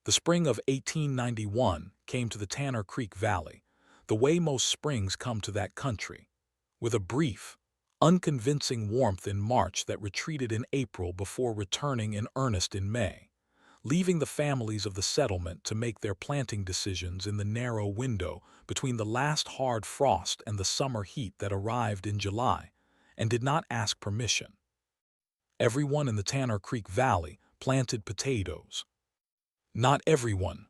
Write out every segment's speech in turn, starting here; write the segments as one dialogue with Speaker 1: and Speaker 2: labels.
Speaker 1: The spring of 1891 came to the Tanner Creek Valley, the way most springs come to that country, with a brief, unconvincing warmth in March that retreated in April before returning in earnest in May, leaving the families of the settlement to make their planting decisions in the narrow window between the last hard frost and the summer heat that arrived in July and did not ask permission. Everyone in the Tanner Creek Valley planted potatoes. Not everyone.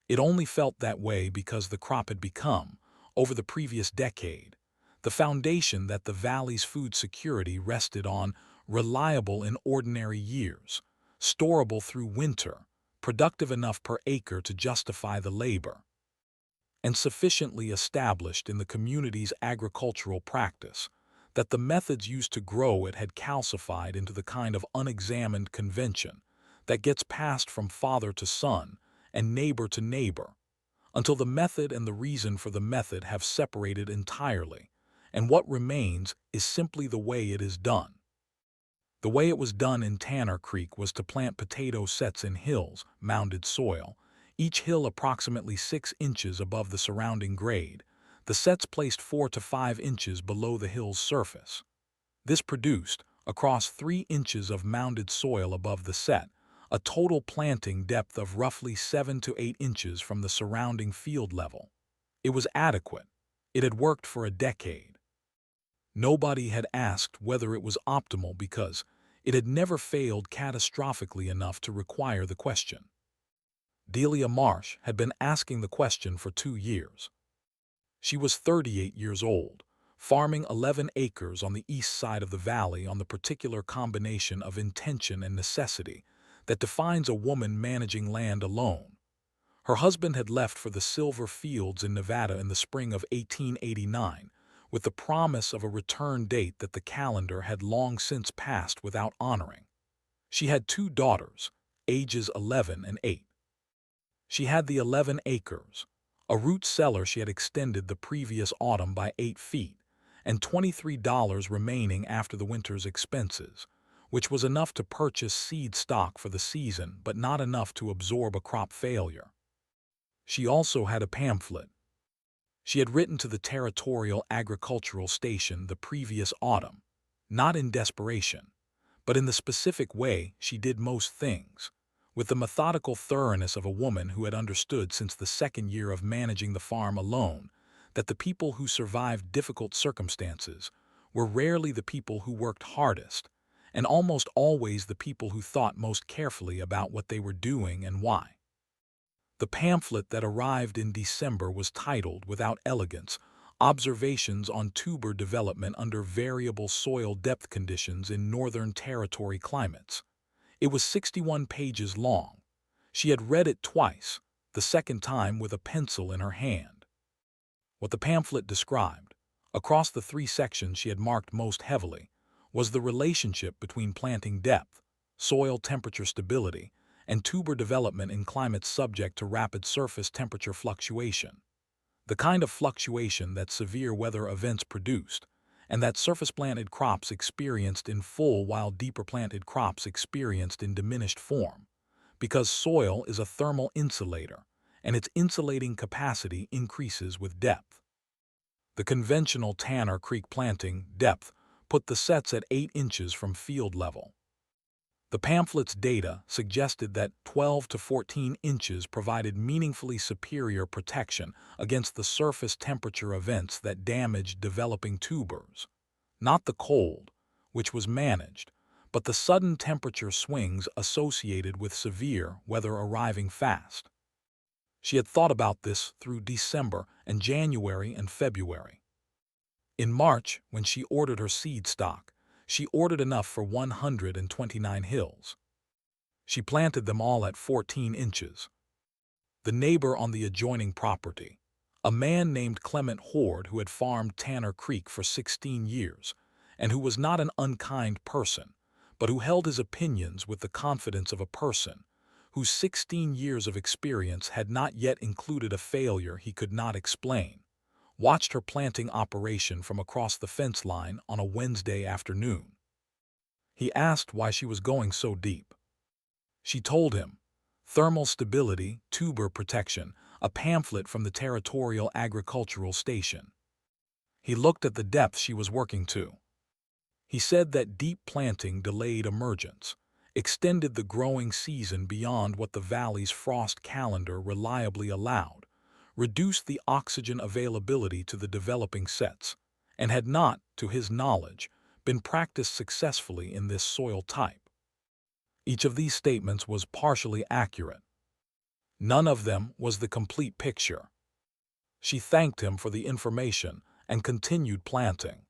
Speaker 1: It only felt that way because the crop had become, over the previous decade, the foundation that the valley's food security rested on, reliable in ordinary years, storable through winter, productive enough per acre to justify the labor, and sufficiently established in the community's agricultural practice that the methods used to grow it had calcified into the kind of unexamined convention that gets passed from father to son and neighbor to neighbor, until the method and the reason for the method have separated entirely, and what remains is simply the way it is done. The way it was done in Tanner Creek was to plant potato sets in hills, mounded soil, each hill approximately 6 inches above the surrounding grade, the sets placed 4 to 5 inches below the hill's surface. This produced, across 3 inches of mounded soil above the set, a total planting depth of roughly 7 to 8 inches from the surrounding field level. It was adequate. It had worked for a decade. Nobody had asked whether it was optimal because it had never failed catastrophically enough to require the question. Delia Marsh had been asking the question for 2 years. She was 38 years old, farming 11 acres on the east side of the valley on the particular combination of intention and necessity that defines a woman managing land alone. Her husband had left for the silver fields in Nevada in the spring of 1889, with the promise of a return date that the calendar had long since passed without honoring. She had 2 daughters, ages 11 and 8. She had the 11 acres, a root cellar she had extended the previous autumn by 8 feet, and $23 remaining after the winter's expenses, which was enough to purchase seed stock for the season but not enough to absorb a crop failure. She also had a pamphlet. She had written to the Territorial Agricultural Station the previous autumn, not in desperation, but in the specific way she did most things, with the methodical thoroughness of a woman who had understood since the second year of managing the farm alone that the people who survived difficult circumstances were rarely the people who worked hardest, and almost always the people who thought most carefully about what they were doing and why. The pamphlet that arrived in December was titled, without elegance, Observations on Tuber Development Under Variable Soil Depth Conditions in Northern Territory Climates. It was 61 pages long. She had read it twice, the second time with a pencil in her hand. What the pamphlet described, across the 3 sections she had marked most heavily, was the relationship between planting depth, soil temperature stability, and tuber development in climates subject to rapid surface temperature fluctuation. The kind of fluctuation that severe weather events produced, and that surface-planted crops experienced in full while deeper-planted crops experienced in diminished form, because soil is a thermal insulator, and its insulating capacity increases with depth. The conventional Tanner Creek planting depth put the sets at 8 inches from field level. The pamphlet's data suggested that 12 to 14 inches provided meaningfully superior protection against the surface temperature events that damaged developing tubers. Not the cold, which was managed, but the sudden temperature swings associated with severe weather arriving fast. She had thought about this through December and January and February. In March, when she ordered her seed stock, she ordered enough for 129 hills. She planted them all at 14 inches. The neighbor on the adjoining property, a man named Clement Horde who had farmed Tanner Creek for 16 years, and who was not an unkind person, but who held his opinions with the confidence of a person whose 16 years of experience had not yet included a failure he could not explain, watched her planting operation from across the fence line on a Wednesday afternoon. He asked why she was going so deep. She told him, Thermal Stability, Tuber Protection, a pamphlet from the Territorial Agricultural Station. He looked at the depth she was working to. He said that deep planting delayed emergence, extended the growing season beyond what the valley's frost calendar reliably allowed, reduced the oxygen availability to the developing sets, and had not, to his knowledge, been practiced successfully in this soil type. Each of these statements was partially accurate. None of them was the complete picture. She thanked him for the information and continued planting.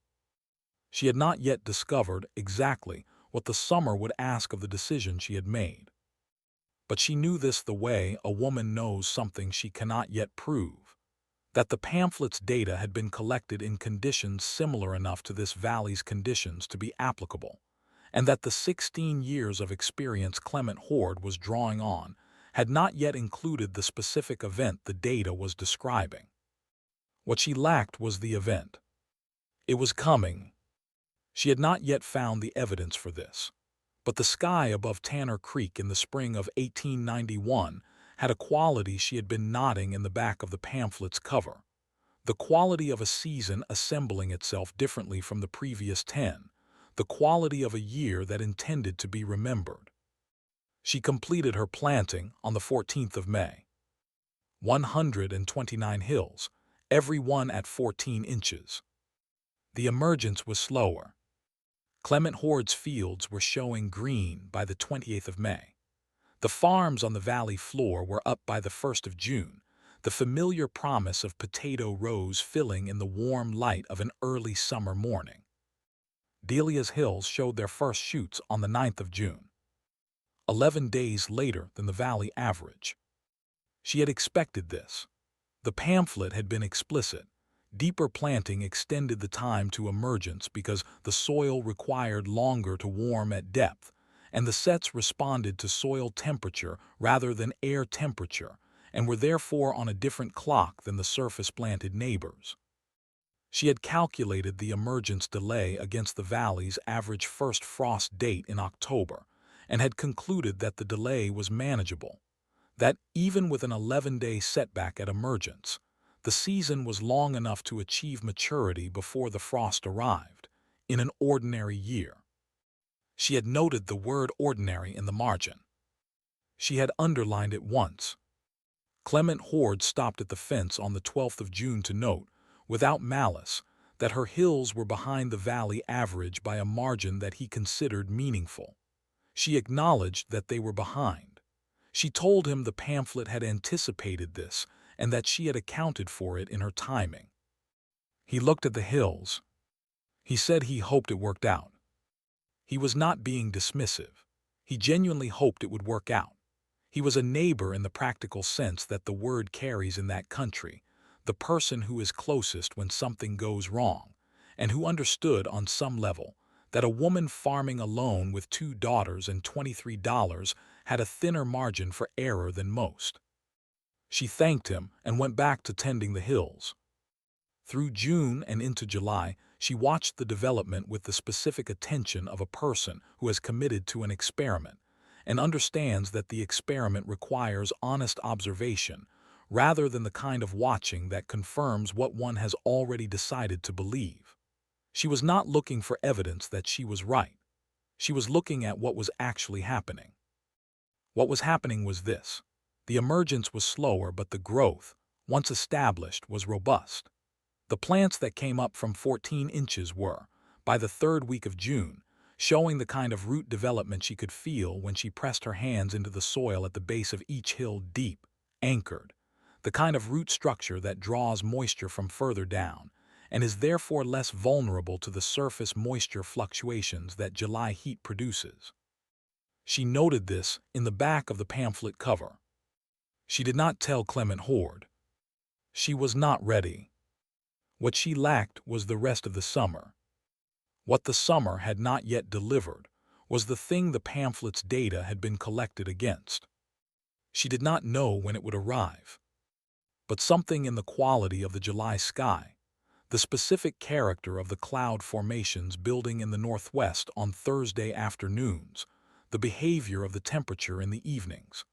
Speaker 1: She had not yet discovered exactly what the summer would ask of the decision she had made. But she knew this the way a woman knows something she cannot yet prove, that the pamphlet's data had been collected in conditions similar enough to this valley's conditions to be applicable, and that the 16 years of experience Clement Horde was drawing on had not yet included the specific event the data was describing. What she lacked was the event. It was coming. She had not yet found the evidence for this, but the sky above Tanner Creek in the spring of 1891 had a quality she had been nodding in the back of the pamphlet's cover, the quality of a season assembling itself differently from the previous 10, the quality of a year that intended to be remembered. She completed her planting on the 14th of May. 129 hills, every one at 14 inches. The emergence was slower. Clement Horde's fields were showing green by the 28th of May. The farms on the valley floor were up by the 1st of June, the familiar promise of potato rows filling in the warm light of an early summer morning. Delia's hills showed their first shoots on the 9th of June, 11 days later than the valley average. She had expected this. The pamphlet had been explicit. Deeper planting extended the time to emergence because the soil required longer to warm at depth, and the sets responded to soil temperature rather than air temperature, and were therefore on a different clock than the surface-planted neighbors. She had calculated the emergence delay against the valley's average first frost date in October, and had concluded that the delay was manageable, that even with an 11-day setback at emergence, the season was long enough to achieve maturity before the frost arrived, in an ordinary year. She had noted the word ordinary in the margin. She had underlined it once. Clement Horde stopped at the fence on the 12th of June to note, without malice, that her hills were behind the valley average by a margin that he considered meaningful. She acknowledged that they were behind. She told him the pamphlet had anticipated this, and that she had accounted for it in her timing. He looked at the hills. He said he hoped it worked out. He was not being dismissive. He genuinely hoped it would work out. He was a neighbor in the practical sense that the word carries in that country, the person who is closest when something goes wrong, and who understood on some level that a woman farming alone with 2 daughters and $23 had a thinner margin for error than most. She thanked him and went back to tending the hills. Through June and into July, she watched the development with the specific attention of a person who has committed to an experiment and understands that the experiment requires honest observation rather than the kind of watching that confirms what one has already decided to believe. She was not looking for evidence that she was right. She was looking at what was actually happening. What was happening was this. The emergence was slower, but the growth, once established, was robust. The plants that came up from 14 inches were, by the 3rd week of June, showing the kind of root development she could feel when she pressed her hands into the soil at the base of each hill deep, anchored, the kind of root structure that draws moisture from further down, and is therefore less vulnerable to the surface moisture fluctuations that July heat produces. She noted this in the back of the pamphlet cover. She did not tell Clement Horde. She was not ready. What she lacked was the rest of the summer. What the summer had not yet delivered was the thing the pamphlet's data had been collected against. She did not know when it would arrive. But something in the quality of the July sky, the specific character of the cloud formations building in the northwest on Thursday afternoons, the behavior of the temperature in the evenings,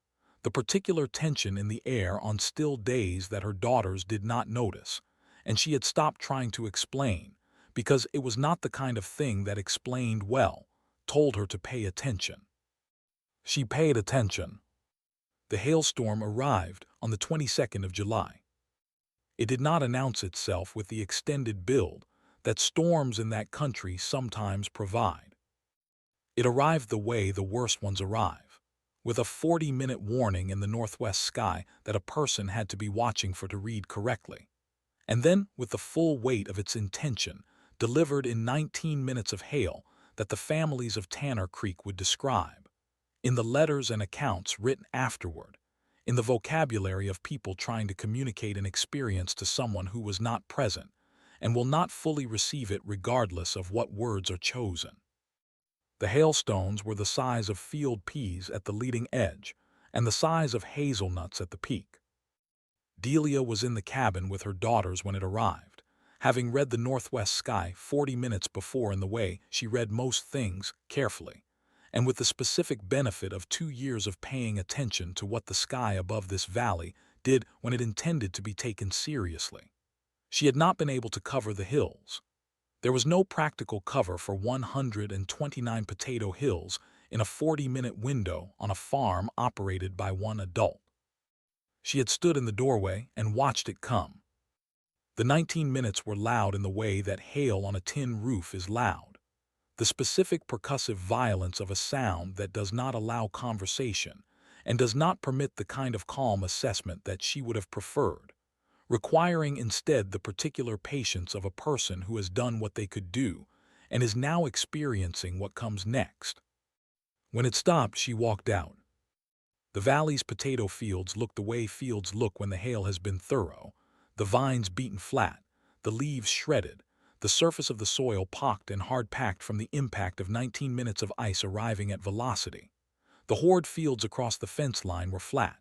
Speaker 1: the particular tension in the air on still days that her daughters did not notice, and she had stopped trying to explain, because it was not the kind of thing that explained well, told her to pay attention. She paid attention. The hailstorm arrived on the 22nd of July. It did not announce itself with the extended build that storms in that country sometimes provide. It arrived the way the worst ones arrive, with a 40-minute warning in the northwest sky that a person had to be watching for to read correctly, and then with the full weight of its intention delivered in 19 minutes of hail that the families of Tanner Creek would describe, in the letters and accounts written afterward, in the vocabulary of people trying to communicate an experience to someone who was not present and will not fully receive it regardless of what words are chosen. The hailstones were the size of field peas at the leading edge and the size of hazelnuts at the peak. Delia was in the cabin with her daughters when it arrived, having read the northwest sky 40 minutes before in the way she read most things carefully, and with the specific benefit of 2 years of paying attention to what the sky above this valley did when it intended to be taken seriously. She had not been able to cover the hills. There was no practical cover for 129 potato hills in a 40-minute window on a farm operated by one adult. She had stood in the doorway and watched it come. The 19 minutes were loud in the way that hail on a tin roof is loud, the specific percussive violence of a sound that does not allow conversation and does not permit the kind of calm assessment that she would have preferred, requiring instead the particular patience of a person who has done what they could do and is now experiencing what comes next. When it stopped, she walked out. The valley's potato fields looked the way fields look when the hail has been thorough, the vines beaten flat, the leaves shredded, the surface of the soil pocked and hard-packed from the impact of 19 minutes of ice arriving at velocity. The hoard fields across the fence line were flat.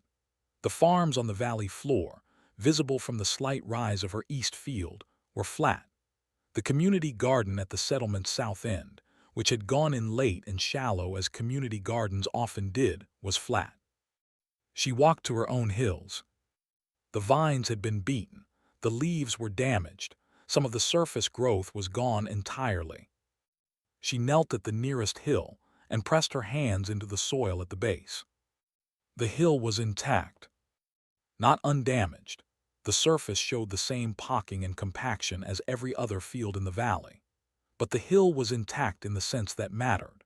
Speaker 1: The farms on the valley floor, visible from the slight rise of her east field, were flat. The community garden at the settlement's south end, which had gone in late and shallow as community gardens often did, was flat. She walked to her own hills. The vines had been beaten, the leaves were damaged, some of the surface growth was gone entirely. She knelt at the nearest hill and pressed her hands into the soil at the base. The hill was intact, not undamaged. The surface showed the same pocking and compaction as every other field in the valley, but the hill was intact in the sense that mattered.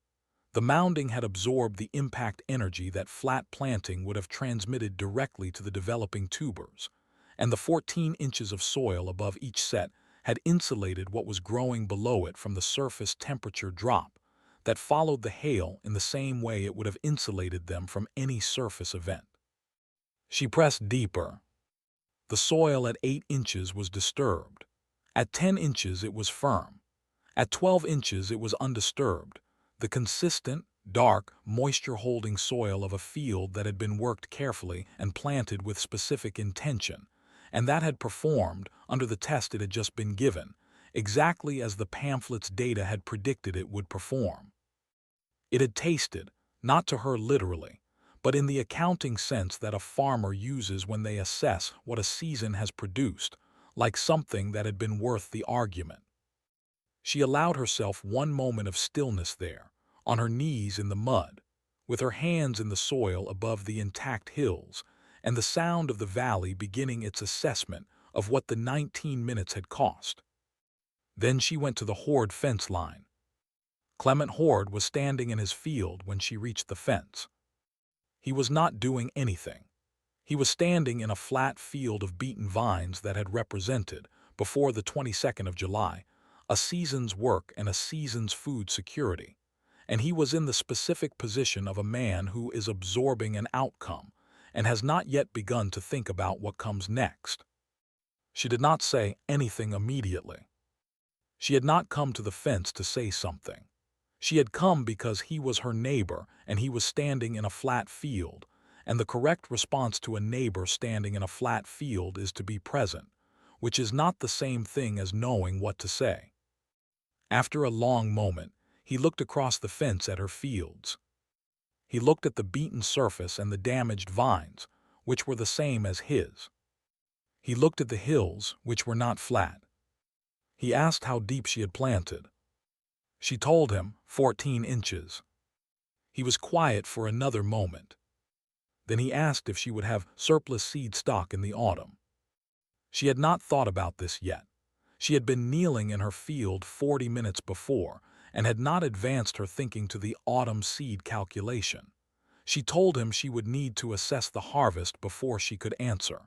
Speaker 1: The mounding had absorbed the impact energy that flat planting would have transmitted directly to the developing tubers, and the 14 inches of soil above each set had insulated what was growing below it from the surface temperature drop that followed the hail in the same way it would have insulated them from any surface event. She pressed deeper. The soil at 8 inches was disturbed. At 10 inches it was firm. At 12 inches it was undisturbed, the consistent, dark, moisture-holding soil of a field that had been worked carefully and planted with specific intention, and that had performed, under the test it had just been given, exactly as the pamphlet's data had predicted it would perform. It had tasted, not to her literally, but in the accounting sense that a farmer uses when they assess what a season has produced, like something that had been worth the argument. She allowed herself one moment of stillness there, on her knees in the mud, with her hands in the soil above the intact hills, and the sound of the valley beginning its assessment of what the 19 minutes had cost. Then she went to the Horde fence line. Clement Horde was standing in his field when she reached the fence. He was not doing anything. He was standing in a flat field of beaten vines that had represented, before the 22nd of July, a season's work and a season's food security, and he was in the specific position of a man who is absorbing an outcome and has not yet begun to think about what comes next. She did not say anything immediately. She had not come to the fence to say something. She had come because he was her neighbor and he was standing in a flat field, and the correct response to a neighbor standing in a flat field is to be present, which is not the same thing as knowing what to say. After a long moment, he looked across the fence at her fields. He looked at the beaten surface and the damaged vines, which were the same as his. He looked at the hills, which were not flat. He asked how deep she had planted. She told him 14 inches. He was quiet for another moment. Then he asked if she would have surplus seed stock in the autumn. She had not thought about this yet. She had been kneeling in her field 40 minutes before and had not advanced her thinking to the autumn seed calculation. She told him she would need to assess the harvest before she could answer.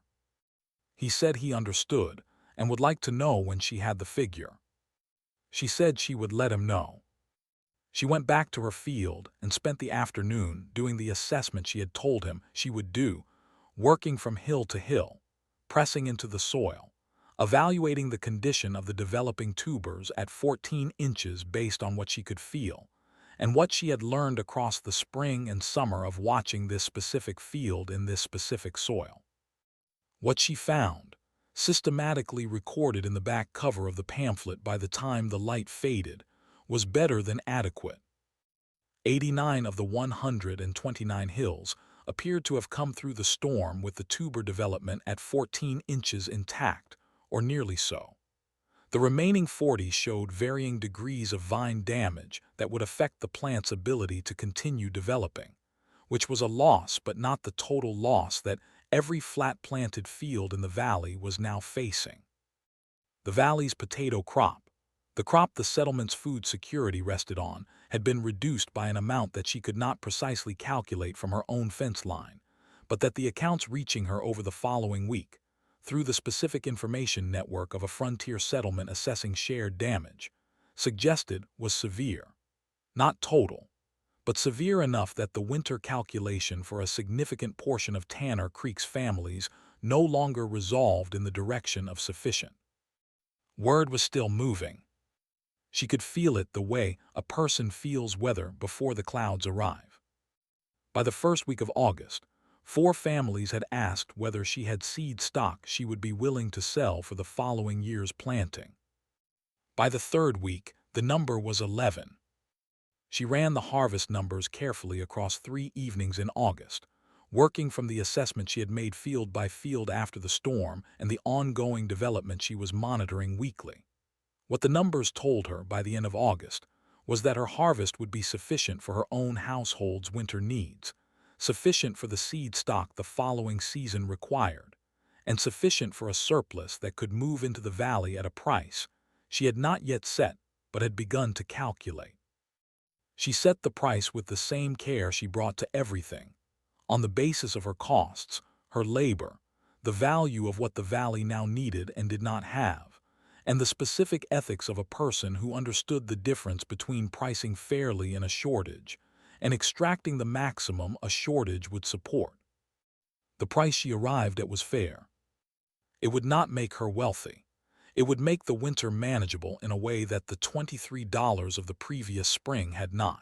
Speaker 1: He said he understood and would like to know when she had the figure. She said she would let him know. She went back to her field and spent the afternoon doing the assessment she had told him she would do, working from hill to hill, pressing into the soil, evaluating the condition of the developing tubers at 14 inches based on what she could feel, and what she had learned across the spring and summer of watching this specific field in this specific soil. What she found, systematically recorded in the back cover of the pamphlet by the time the light faded, was better than adequate. 89 of the 129 hills appeared to have come through the storm with the tuber development at 14 inches intact, or nearly so. The remaining 40 showed varying degrees of vine damage that would affect the plant's ability to continue developing, which was a loss but not the total loss that every flat-planted field in the valley was now facing. The valley's potato crop, the crop the settlement's food security rested on, had been reduced by an amount that she could not precisely calculate from her own fence line, but that the accounts reaching her over the following week, through the specific information network of a frontier settlement assessing shared damage, suggested was severe. Not total, but severe enough that the winter calculation for a significant portion of Tanner Creek's families no longer resolved in the direction of sufficient. Word was still moving. She could feel it the way a person feels weather before the clouds arrive. By the first week of August, 4 families had asked whether she had seed stock she would be willing to sell for the following year's planting. By the 3rd week, the number was 11. She ran the harvest numbers carefully across 3 evenings in August, working from the assessment she had made field by field after the storm and the ongoing development she was monitoring weekly. What the numbers told her by the end of August was that her harvest would be sufficient for her own household's winter needs, sufficient for the seed stock the following season required, and sufficient for a surplus that could move into the valley at a price she had not yet set but had begun to calculate. She set the price with the same care she brought to everything, on the basis of her costs, her labor, the value of what the valley now needed and did not have, and the specific ethics of a person who understood the difference between pricing fairly in a shortage and extracting the maximum a shortage would support. The price she arrived at was fair. It would not make her wealthy. It would make the winter manageable in a way that the $23 of the previous spring had not.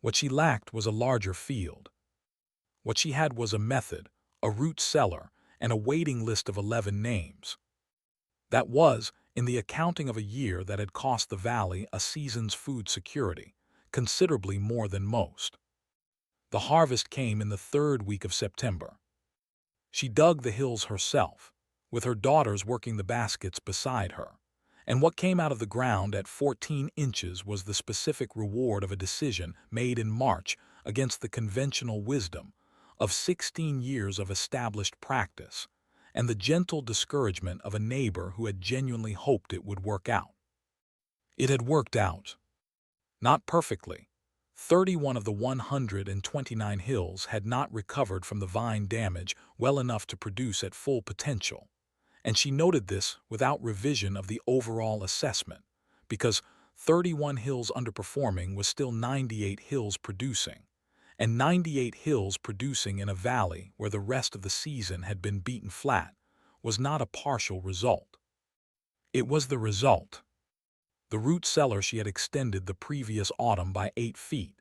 Speaker 1: What she lacked was a larger field. What she had was a method, a root cellar, and a waiting list of 11 names. That was, in the accounting of a year that had cost the valley a season's food security, considerably more than most. The harvest came in the 3rd week of September. She dug the hills herself, with her daughters working the baskets beside her, and what came out of the ground at 14 inches was the specific reward of a decision made in March against the conventional wisdom of 16 years of established practice, and the gentle discouragement of a neighbor who had genuinely hoped it would work out. It had worked out. Not perfectly. 31 of the 129 hills had not recovered from the vine damage well enough to produce at full potential, and she noted this without revision of the overall assessment, because 31 hills underperforming was still 98 hills producing, and 98 hills producing in a valley where the rest of the season had been beaten flat was not a partial result. It was the result. The root cellar she had extended the previous autumn by 8 feet,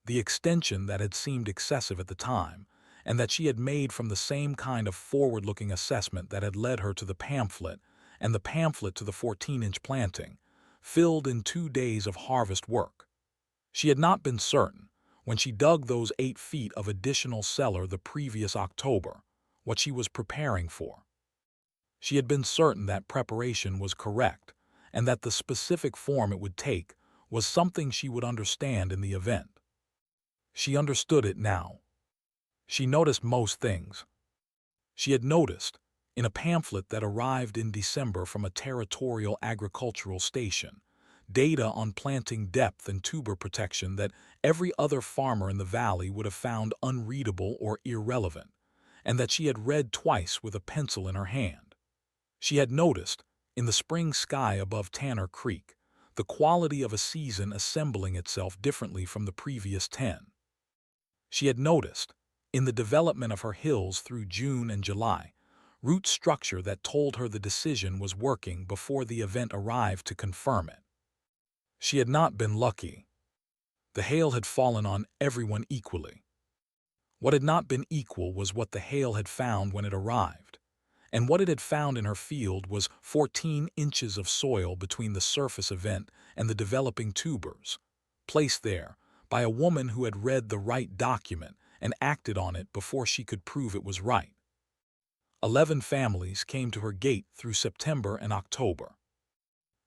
Speaker 1: the extension that had seemed excessive at the time, and that she had made from the same kind of forward-looking assessment that had led her to the pamphlet and the pamphlet to the 14-inch planting, filled in 2 days of harvest work. She had not been certain, when she dug those 8 feet of additional cellar the previous October, what she was preparing for. She had been certain that preparation was correct, and that the specific form it would take was something she would understand in the event. She understood it now. She noticed most things. She had noticed, in a pamphlet that arrived in December from a territorial agricultural station, data on planting depth and tuber protection that every other farmer in the valley would have found unreadable or irrelevant, and that she had read twice with a pencil in her hand. She had noticed, in the spring sky above Tanner Creek, the quality of a season assembling itself differently from the previous 10. She had noticed, in the development of her hills through June and July, root structure that told her the decision was working before the event arrived to confirm it. She had not been lucky. The hail had fallen on everyone equally. What had not been equal was what the hail had found when it arrived, and what it had found in her field was 14 inches of soil between the surface event and the developing tubers, placed there by a woman who had read the right document and acted on it before she could prove it was right. 11 families came to her gate through September and October.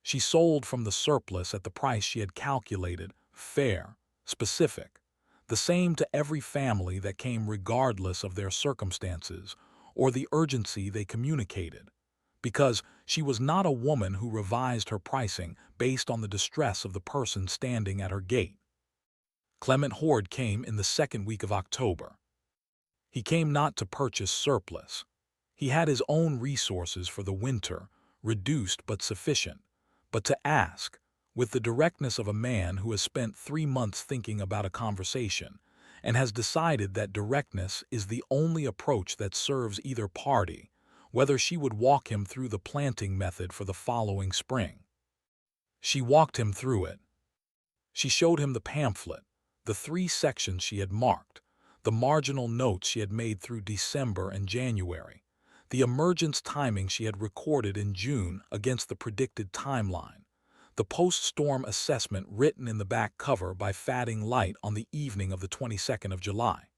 Speaker 1: She sold from the surplus at the price she had calculated, fair, specific, the same to every family that came regardless of their circumstances or the urgency they communicated, because she was not a woman who revised her pricing based on the distress of the person standing at her gate. Clement Horde came in the second week of October. He came not to purchase surplus. He had his own resources for the winter, reduced but sufficient, but to ask, with the directness of a man who has spent 3 months thinking about a conversation and has decided that directness is the only approach that serves either party, whether she would walk him through the planting method for the following spring. She walked him through it. She showed him the pamphlet, the 3 sections she had marked, the marginal notes she had made through December and January, the emergence timing she had recorded in June against the predicted timeline, the post-storm assessment written in the back cover by Fatting Light on the evening of the 22nd of July.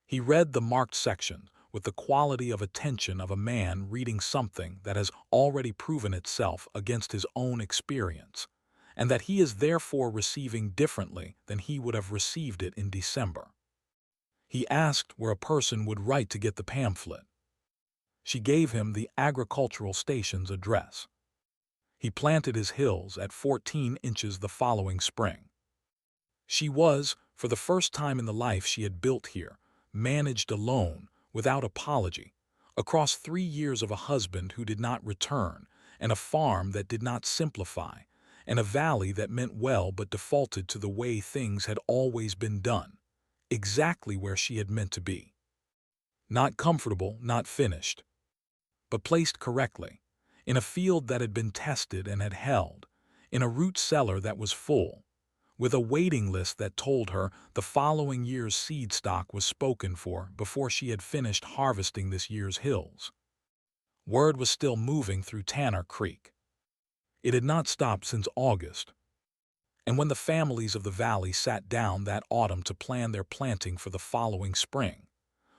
Speaker 1: He read the marked section with the quality of attention of a man reading something that has already proven itself against his own experience, and that he is therefore receiving differently than he would have received it in December. He asked where a person would write to get the pamphlet. She gave him the agricultural station's address. He planted his hills at 14 inches the following spring. She was, for the first time in the life she had built here, managed alone, without apology, across 3 years of a husband who did not return, and a farm that did not simplify, and a valley that meant well but defaulted to the way things had always been done, exactly where she had meant to be. Not comfortable, not finished, but placed correctly, in a field that had been tested and had held, in a root cellar that was full, with a waiting list that told her the following year's seed stock was spoken for before she had finished harvesting this year's hills. Word was still moving through Tanner Creek. It had not stopped since August. And when the families of the valley sat down that autumn to plan their planting for the following spring,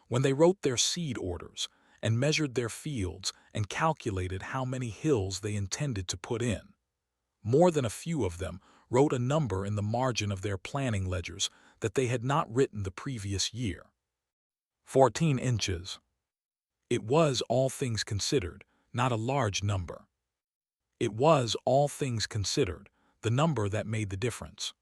Speaker 1: when they wrote their seed orders and measured their fields and calculated how many hills they intended to put in, more than a few of them wrote a number in the margin of their planning ledgers that they had not written the previous year. 14 inches. It was, all things considered, not a large number. It was, all things considered, the number that made the difference.